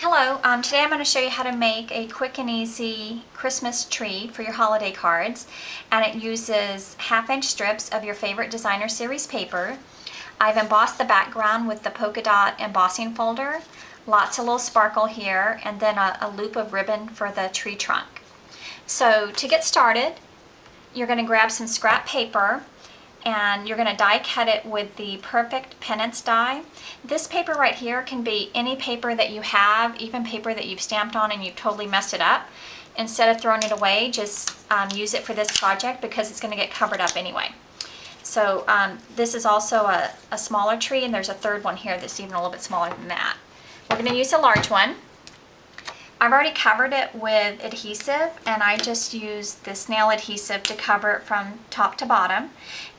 Hello, today I'm going to show you how to make a quick and easy Christmas tree for your holiday cards, and it uses 1/2-inch strips of your favorite designer series paper. I've embossed the background with the polka dot embossing folder, lots of little sparkle here, and then a loop of ribbon for the tree trunk. So to get started, you're going to grab some scrap paper and you're going to die cut it with the Perfect Penance die. This paper right here can be any paper that you have, even paper that you've stamped on and you've totally messed it up. Instead of throwing it away, just use it for this project because it's going to get covered up anyway. So this is also a smaller tree, and there's a third one here that's even a little bit smaller than that. We're going to use a large one. I've already covered it with adhesive, and I just use this nail adhesive to cover it from top to bottom.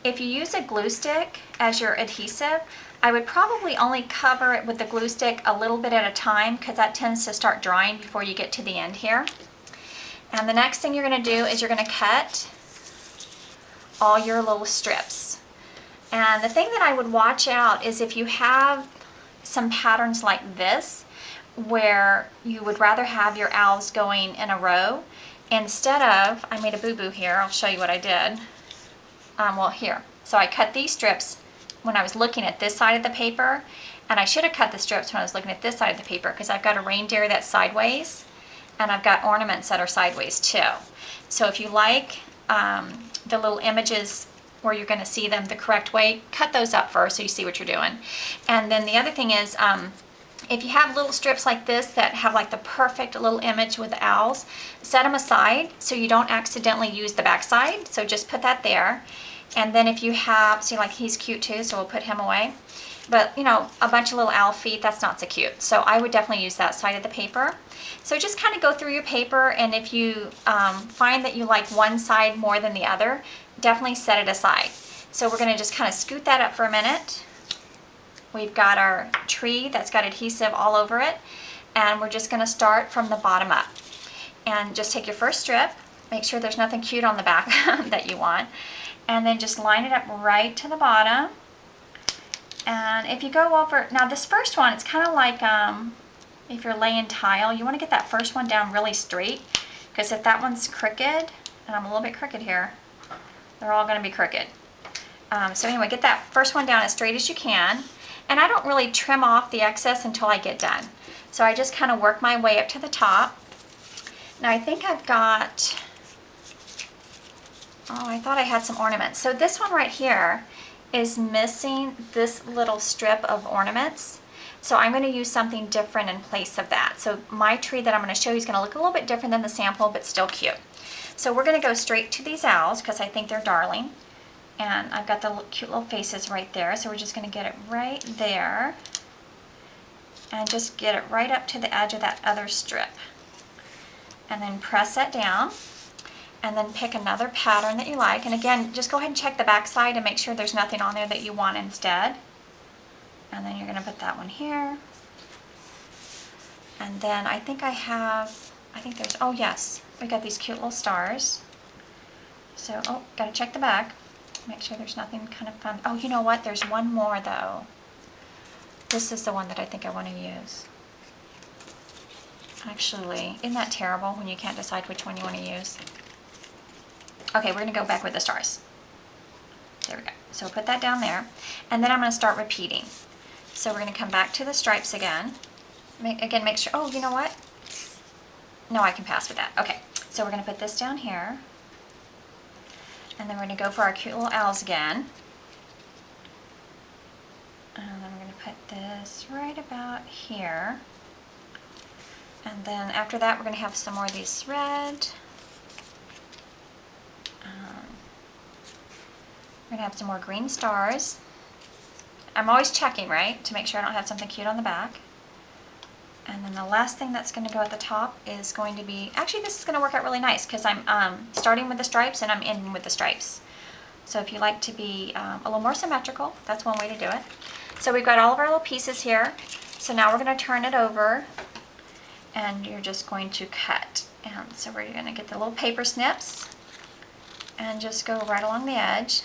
If you use a glue stick as your adhesive, I would probably only cover it with the glue stick a little bit at a time because that tends to start drying before you get to the end here. And the next thing you're going to do is you're going to cut all your little strips. And the thing that I would watch out is if you have some patterns like this, where you would rather have your owls going in a row, instead of, I made a boo-boo here, I'll show you what I did. Well, here. So I cut these strips when I was looking at this side of the paper, and I should have cut the strips when I was looking at this side of the paper because I've got a reindeer that's sideways, and I've got ornaments that are sideways too. So if you like the little images where you're going to see them the correct way, cut those up first so you see what you're doing. And then the other thing is, if you have little strips like this that have like the perfect little image with the owls, set them aside so you don't accidentally use the back side. So just put that there. And then if you have, see, like he's cute too, so we'll put him away. But you know, a bunch of little owl feet, that's not so cute. So I would definitely use that side of the paper. So just kind of go through your paper, and if you find that you like one side more than the other, definitely set it aside. So we're going to just kind of scoot that up for a minute. We've got our tree that's got adhesive all over it, and we're just going to start from the bottom up. And just take your first strip, make sure there's nothing cute on the back that you want, and then just line it up right to the bottom. And if you go over, now this first one, it's kind of like if you're laying tile, you want to get that first one down really straight, because if that one's crooked, and I'm a little bit crooked here, they're all going to be crooked. So anyway, get that first one down as straight as you can. And I don't really trim off the excess until I get done. So I just kind of work my way up to the top. Now I think I've got, oh, I thought I had some ornaments. So this one right here is missing this little strip of ornaments. So I'm going to use something different in place of that. So my tree that I'm going to show you is going to look a little bit different than the sample, but still cute. So we're going to go straight to these owls because I think they're darling. And I've got the cute little faces right there, so we're just going to get it right there and just get it right up to the edge of that other strip. And then press that down, and then pick another pattern that you like. And again, just go ahead and check the back side and make sure there's nothing on there that you want instead. And then you're going to put that one here. And then I think there's, oh yes, we got these cute little stars. So, oh, got to check the back. Make sure there's nothing kind of fun. Oh, you know what? There's one more though. This is the one that I think I want to use. Actually, isn't that terrible when you can't decide which one you want to use? Okay, we're going to go back with the stars. There we go. So put that down there. And then I'm going to start repeating. So we're going to come back to the stripes again. Make sure, oh, you know what? No, I can pass with that. Okay, so we're going to put this down here. And then we're going to go for our cute little owls again. And then we're going to put this right about here. And then after that, we're going to have some more of these red. We're going to have some more green stars. I'm always checking, right, to make sure I don't have something cute on the back. And then the last thing that's going to go at the top is going to be, actually this is going to work out really nice because I'm starting with the stripes and I'm ending with the stripes. So if you like to be a little more symmetrical, that's one way to do it. So we've got all of our little pieces here. So now we're going to turn it over and you're just going to cut. And so we're going to get the little paper snips and just go right along the edge.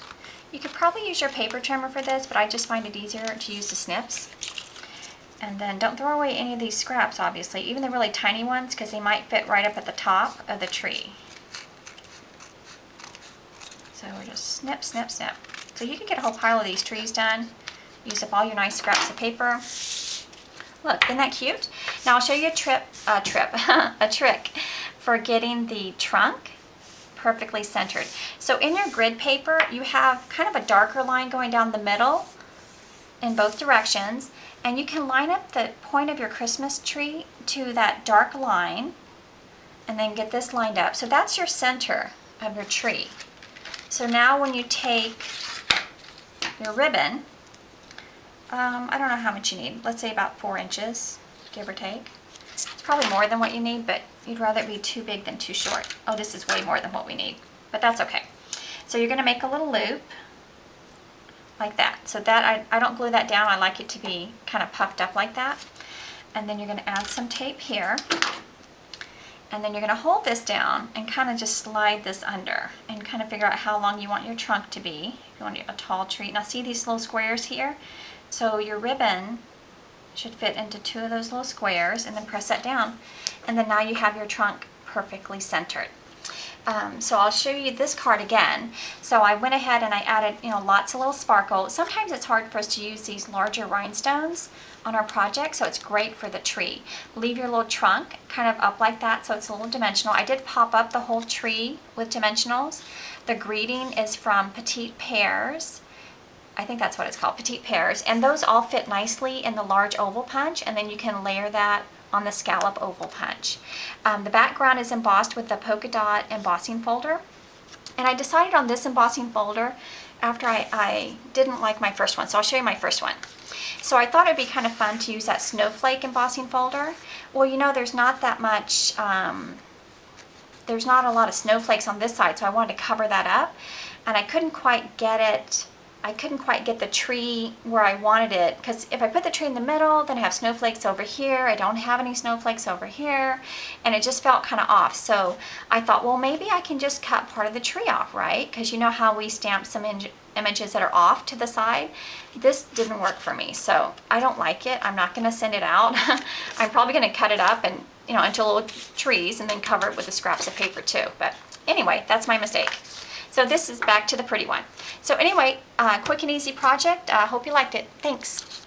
You could probably use your paper trimmer for this, but I just find it easier to use the snips. And then don't throw away any of these scraps, obviously, even the really tiny ones, because they might fit right up at the top of the tree. So we're just snip, snip, snip. So you can get a whole pile of these trees done. Use up all your nice scraps of paper. Look, isn't that cute? Now I'll show you a trick for getting the trunk perfectly centered. So in your grid paper, you have kind of a darker line going down the middle in both directions, and you can line up the point of your Christmas tree to that dark line and then get this lined up. So that's your center of your tree. So now when you take your ribbon, I don't know how much you need. Let's say about 4 inches, give or take. It's probably more than what you need, but you'd rather it be too big than too short. Oh, this is way more than what we need, but that's okay. So you're going to make a little loop like that. So that I don't glue that down. I like it to be kind of puffed up like that. And then you're going to add some tape here. And then you're going to hold this down and kind of just slide this under and kind of figure out how long you want your trunk to be. If you want a tall tree. Now see these little squares here? So your ribbon should fit into 2 of those little squares, and then press that down. And then now you have your trunk perfectly centered. So I'll show you this card again. So I went ahead and I added, lots of little sparkle. Sometimes it's hard for us to use these larger rhinestones on our project, so it's great for the tree. Leave your little trunk kind of up like that so it's a little dimensional. I did pop up the whole tree with dimensionals. The greeting is from Petite Pears. I think that's what it's called, Petite Pears. And those all fit nicely in the large oval punch, and then you can layer that on the scallop oval punch. The background is embossed with the polka dot embossing folder. And I decided on this embossing folder after I didn't like my first one. So I'll show you my first one. So I thought it'd be kind of fun to use that snowflake embossing folder. Well, there's not that much, there's not a lot of snowflakes on this side, so I wanted to cover that up. And I couldn't quite get it. I couldn't quite get the tree where I wanted it, because if I put the tree in the middle, then I have snowflakes over here. I don't have any snowflakes over here, and it just felt kind of off. So I thought, well, maybe I can just cut part of the tree off, right? Because you know how we stamp some images that are off to the side? This didn't work for me, so I don't like it. I'm not going to send it out. I'm probably going to cut it up and, into little trees and then cover it with the scraps of paper too. But anyway, that's my mistake. So this is back to the pretty one. So anyway, quick and easy project. I hope you liked it. Thanks.